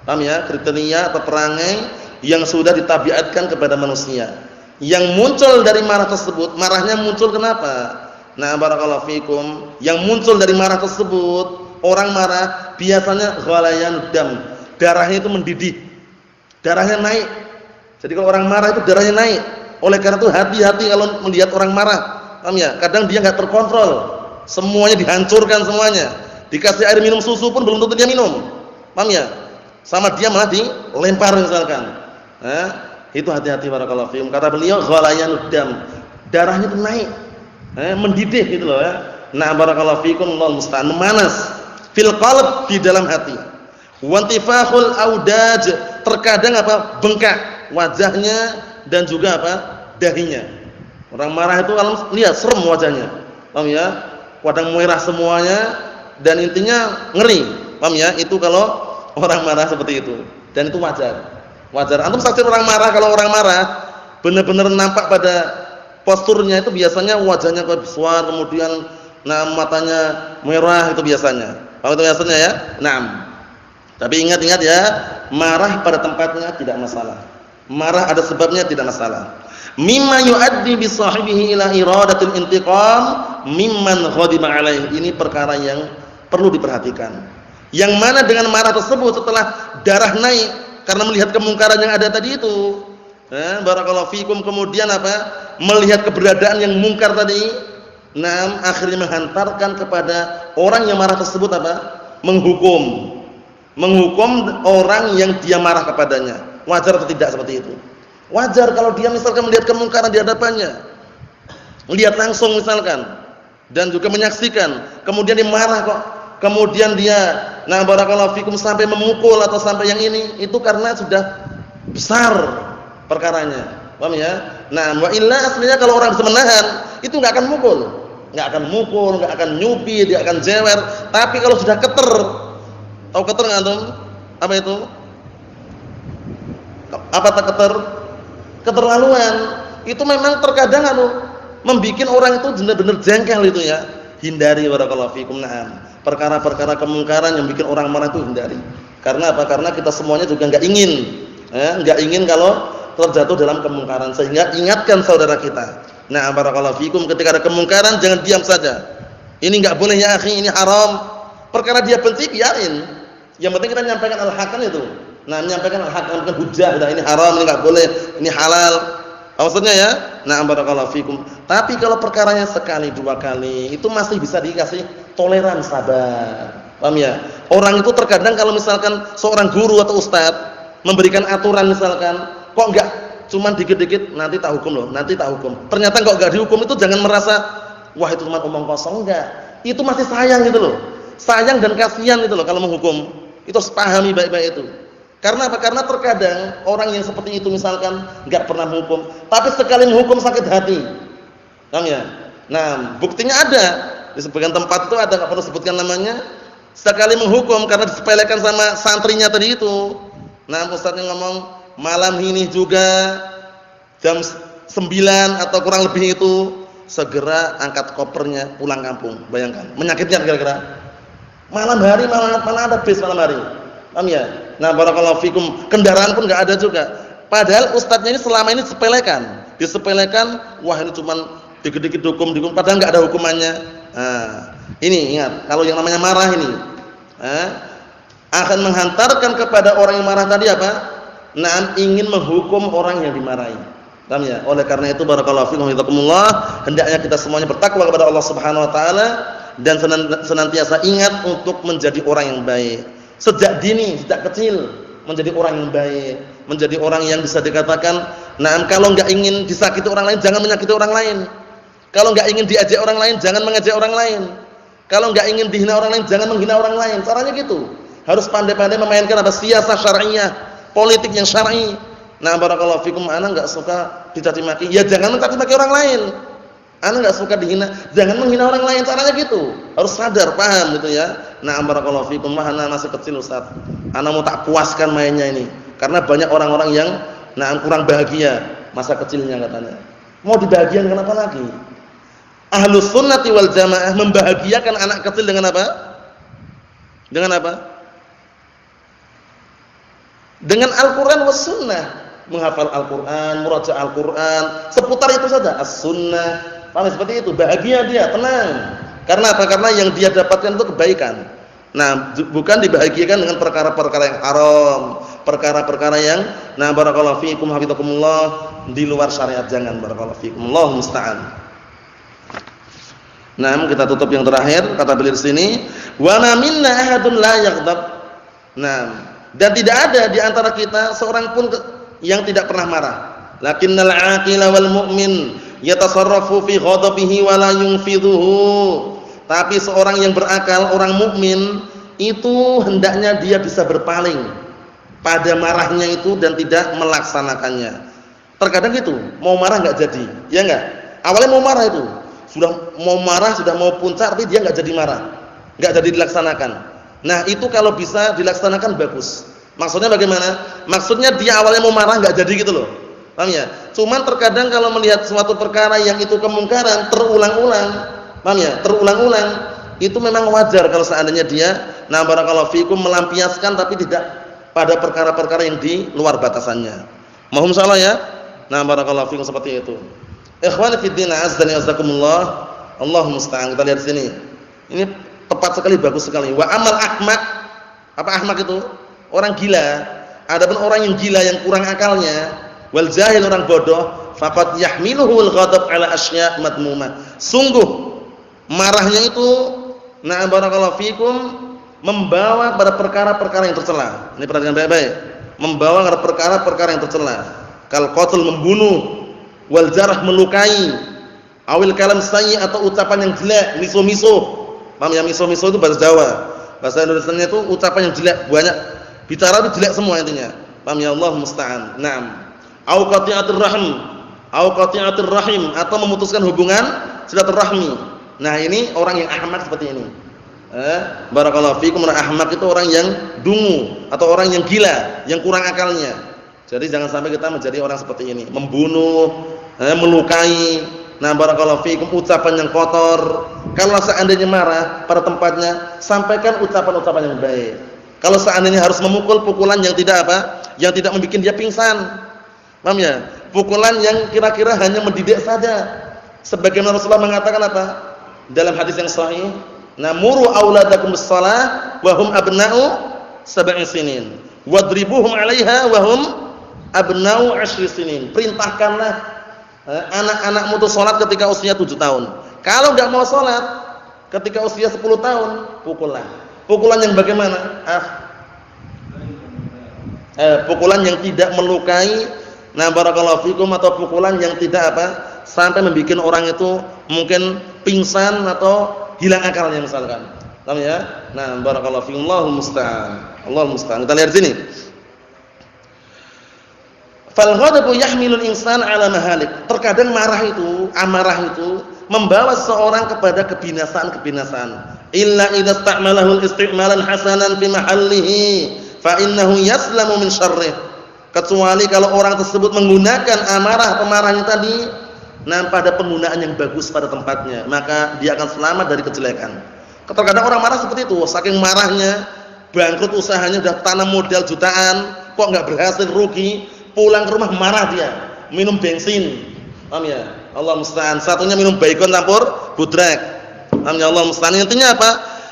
C: Paham ya? Kriteria atau perangai yang sudah ditabiatkan kepada manusia. Yang muncul dari marah tersebut, marahnya muncul kenapa? Nah, barakallahu fikum, yang muncul dari marah tersebut, orang marah biasanya ghalayan dam, darahnya itu mendidih. Darahnya naik. Jadi kalau orang marah itu darahnya naik. Oleh karena itu hati-hati kalau melihat orang marah. Paham ya? Kadang dia enggak terkontrol. Semuanya dihancurkan semuanya. Dikasih air minum susu pun belum tentu dia minum. Paham ya? Sama dia malah dilempar misalkan. Itu hati-hati barakallahu fiikum. Kata beliau ghalayan dam, darahnya itu naik, mendidih gitu loh ya. Nah, barakallahu fiikum, Allahu musta'an, memanas fil qalb, di dalam hati. Wantifakhul audaj, terkadang apa? Bengkak wajahnya dan juga apa? Dahinya. Orang marah itu kalau lihat serem wajahnya. Paham ya? Wadang merah semuanya dan intinya ngeri. Paham ya? Itu kalau orang marah seperti itu, dan itu wajar. Wajar. Antum saksikan orang marah, kalau orang marah benar-benar nampak pada posturnya itu biasanya wajahnya besar, kemudian matanya merah, itu biasanya. Paham itu biasanya ya? Naam. Tapi ingat-ingat ya, marah pada tempatnya tidak masalah. Marah ada sebabnya tidak masalah. Mimma yu'addi bi sahibihi ila iradatil intiqam mimman ghadiba alaihi. Ini perkara yang perlu diperhatikan. Yang mana dengan marah tersebut setelah darah naik karena melihat kemungkaran yang ada tadi itu, barakallahu fikum, kemudian apa? Melihat keberadaan yang mungkar tadi, akhirnya menghantarkan kepada orang yang marah tersebut apa? Menghukum orang yang dia marah kepadanya. Wajar atau tidak seperti itu? Wajar kalau dia misalkan melihat kemungkaran di hadapannya, melihat langsung misalkan, dan juga menyaksikan, kemudian dia marah kok, kemudian dia barakallahu fikum sampai memukul atau sampai yang ini, itu karena sudah besar perkaranya. Paham ya? Wa illa aslinya kalau orang bisa menahan, itu enggak akan mukul. Enggak akan nyupi, dia akan jewer. Tapi kalau sudah keter, tahu keter enggak antum? Apa itu? Apa tak keter? Keterlaluan. Itu memang terkadang membikin orang itu benar-benar jengkel itu ya. Hindari barakallahu fikum. Perkara-perkara kemungkaran yang bikin orang marah itu hindari. Karena apa? Karena kita semuanya juga enggak ingin kalau terjatuh dalam kemungkaran, sehingga ingatkan saudara kita. Barakallahu fikum, ketika ada kemungkaran jangan diam saja. Ini enggak boleh ya akhi, ini haram. Perkara dia benci biarin. Yang penting kita menyampaikan al-haq itu. Menyampaikan al-haq, bukan hujah. Ini haram, ini enggak boleh, ini halal. Maksudnya ya? Barakallahu fikum. Tapi kalau perkaranya sekali, dua kali, itu masih bisa dikasih toleran, sabar. Paham ya? Orang itu terkadang kalau misalkan seorang guru atau ustadz memberikan aturan misalkan, kok enggak cuman dikit-dikit, nanti tak hukum loh, nanti tak hukum. Ternyata kok enggak dihukum, itu jangan merasa wah itu cuma omong kosong, enggak. Itu masih sayang gitu loh. Sayang dan kasihan itu loh kalau menghukum. Itu pahami baik-baik itu. Karena apa? Karena terkadang orang yang seperti itu misalkan enggak pernah menghukum, tapi sekali menghukum sakit hati. Paham ya? Buktinya ada. Di sebagian tempat itu ada, enggak perlu sebutkan namanya. Sekali menghukum karena disepelekan sama santrinya tadi itu. Ustaznya ngomong, malam ini juga jam 9 atau kurang lebih itu segera angkat kopernya pulang kampung. Bayangkan, menyakitkan kira-kira. Malam hari mana ada bis malam hari. Paham ya? Barakallahu fikum, kendaraan pun enggak ada juga. Padahal ustadznya ini selama ini disepelekan, wah ini cuman dikit-dikit hukum, padahal enggak ada hukumannya. Ini ingat, kalau yang namanya marah ini akan menghantarkan kepada orang yang marah tadi apa? Ingin menghukum orang yang dimarahi. Paham ya? Oleh karena itu barakallahu fikum hafizakumullah, hendaknya kita semuanya bertakwa kepada Allah Subhanahu wa taala dan senantiasa ingat untuk menjadi orang yang baik. Sejak dini, sejak kecil menjadi orang yang baik, menjadi orang yang bisa dikatakan, kalau enggak ingin disakiti orang lain jangan menyakiti orang lain. Kalau enggak ingin diajak orang lain jangan mengajak orang lain. Kalau enggak ingin dihina orang lain jangan menghina orang lain. Caranya gitu. Harus pandai-pandai memainkan siasah syar'iyah, politik yang syar'i. Barakallahu fikum, ana enggak suka dicaci maki, ya jangan mencaci maki orang lain. Ana enggak suka dihina, jangan menghina orang lain. Caranya gitu. Harus sadar, paham gitu ya. Barakallahu fikum, ana masih kecil Ustaz. Ana mau tak puaskan mainnya ini. Karena banyak orang-orang yang kurang bahagia masa kecilnya katanya. Mau dibahagiakan kenapa lagi? Ahlus sunnati wal jamaah membahagiakan anak kecil dengan apa? Dengan apa? Dengan Al-Quran was sunnah, menghafal Al-Quran, muraja Al-Quran, seputar itu saja. As-sunnah, paham seperti itu, bahagia dia, tenang. Karena apa? Karena yang dia dapatkan itu kebaikan. Bukan dibahagiakan dengan perkara-perkara yang haram, perkara-perkara yang barakallahu fiikum hafizakumullah di luar syariat, jangan, barakallahu fiikum. Allahu musta'an. Kita tutup yang terakhir, kata beliau di sini, wa ma minna ahadun la yaghdab. Dan tidak ada di antara kita seorang pun yang tidak pernah marah. Lakinnal aqila wal mu'min yatasarrafu fi ghadabihi wa la yunfidhuhu. Tapi seorang yang berakal, orang mukmin itu hendaknya dia bisa berpaling pada marahnya itu dan tidak melaksanakannya. Terkadang gitu, mau marah enggak jadi, ya enggak? Awalnya mau marah itu, sudah mau marah, sudah mau puncak tapi dia enggak jadi marah. Enggak jadi dilaksanakan. Itu kalau bisa dilaksanakan bagus. Maksudnya bagaimana? Maksudnya dia awalnya mau marah enggak jadi gitu loh. Paham ya? Cuman terkadang kalau melihat suatu perkara yang itu kemungkaran terulang-ulang, paham ya? Terulang-ulang, itu memang wajar kalau seandainya dia barakallahu fikum melampiaskan tapi tidak pada perkara-perkara yang di luar batasannya. Mohon insyaallah ya. Barakallahu fikum seperti itu. Ikhwani fid din azdani wasakumullah. Allahumma musta'an. Kita lihat sini. Ini tepat sekali, bagus sekali. Wa amal ahmak. Apa ahmak itu? Orang gila. Adapun orang yang gila yang kurang akalnya, wal jahil orang bodoh, faqad yahmiluhu al-ghadab ala asya' madmumah. Sungguh marahnya itu barakallahu fikum membawa pada perkara-perkara yang tercela. Ini perhatikan baik-baik. membawa kepada perkara-perkara yang tercela. Kal qatl membunuh, wal jarh melukai, awil kalam sayyi atau ucapan yang jelek, miso-miso. Paham ya, miso-miso itu bahasa Jawa. Bahasa Indonesianya itu ucapan yang jelek, banyak bicara itu jelek semua intinya. Paham ya, Allah musta'an. Naam. Au qati'atur rahim atau memutuskan hubungan silaturahmi. Nah, ini orang yang ahmak seperti ini. Barakallahu fikum, orang ahmak itu orang yang dungu atau orang yang gila, yang kurang akalnya. Jadi jangan sampai kita menjadi orang seperti ini, membunuh, melukai. Nah, barakallahu fikum, ucapan yang kotor. Kalau seandainya marah pada tempatnya, sampaikan ucapan-ucapan yang baik. Kalau seandainya harus memukul, pukulan yang tidak yang tidak membuat dia pingsan. Paham ya? Pukulan yang kira-kira hanya mendidik saja. Sebagaimana Rasulullah mengatakan apa? Dalam hadis yang sahih, "Namuru auladakum bis-shalah wa hum abna'u sab'i sinin, wadribuhum 'alaiha wa hum abna'u 10 sinin." Perintahkanlah anak-anakmu itu salat ketika usia 7 tahun. Kalau enggak mau salat ketika usia 10 tahun, pukullah. Pukulan yang bagaimana? Pukulan yang tidak melukai. Nah, barakallahu fikum, atau pukulan yang tidak sampai membuat orang itu mungkin pingsan atau hilang akalnya misalkan. Paham ya? Nah, barakallahu fikum, Allahul musta'an. Kita lihat sini. Fal ghadabu yahmilul insan ala mahalik. Terkadang amarah itu membawa seorang kepada kebinasaan. Illa idza ista'malahu isti'malan hasanan fi mahallihi fa innahu yaslamu min syarrih. Kecuali kalau orang tersebut menggunakan pemarahnya tadi pada penggunaan yang bagus pada tempatnya, maka dia akan selamat dari kejelekan. Terkadang orang marah seperti itu, saking marahnya, bangkrut usahanya, sudah tanam modal jutaan, kok enggak berhasil, rugi, pulang ke rumah marah dia, minum bensin. Paham ya? Allah musta'an. Satunya minum baygon campur budrek. Paham ya, Allah musta'an. Intinya apa?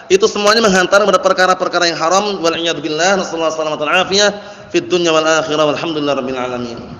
C: Itu semuanya menghantar pada perkara-perkara yang haram. Wal a'yadu billah, nasallahu alaihi wasallam fid dunya wal akhirah, walhamdulillahirabbil alamin.